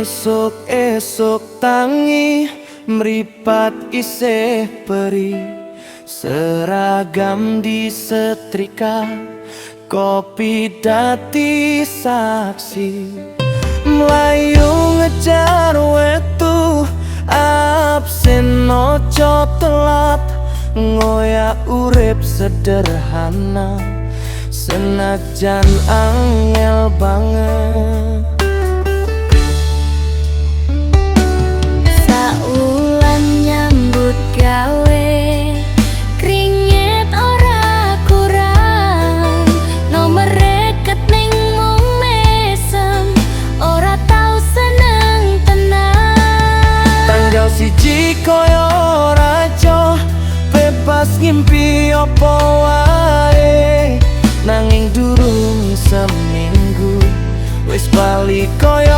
Esok-esok tangi mripat isih peri, seragam disetrika, kopi dadi saksi. Mlayu ngejar wetu absen ojo telat, ngoyak urip sederhana senajan angel banget. Saulan nyambut gawe, kringit ora kurang, nomor rekening mung mesem, ora tau seneng tenang. Tanggal siji koyo raja, bebas ngimpi apa wae, nanging durung seminggu wis bali koyo